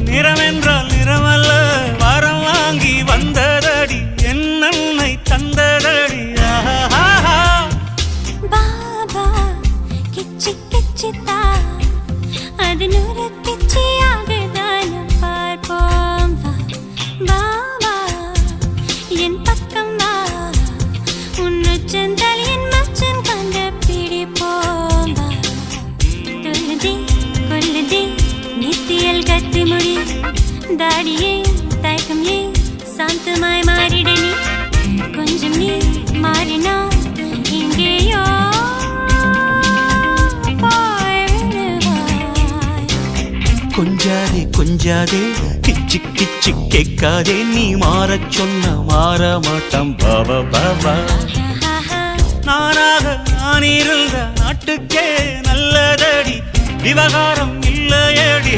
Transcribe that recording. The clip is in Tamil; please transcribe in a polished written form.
நிறமென்றால் நிறமல்ல வரம் வாங்கி வந்ததடி என்னை தந்ததடி பாபா கிச்சி கிச்சித்தா அது நூறு கிச்சியாகதான் பார்ப்போம் பாபா என் பக்கம் வா உன்னுச்சந்தால் என் மச்சன் கண்ட பிடிப்போம் தொல்லுதே கொல்லுதே நித்தியல் கத்தி முடி தாடியே தயக்கம் ஏ சாந்தமாய் மாறிடனி கொஞ்சம் நீ மாறினா இங்கேயோ கொஞ்சாதே கொஞ்சாதே கிச்சு கிச்சு கேட்காதே நீ மாறச் சொன்ன மாற மாட்டான் பாபா பாபா நானாக நான் இருந்த நாட்டுக்கே நல்லதடி விவகாரம் இல்லையடி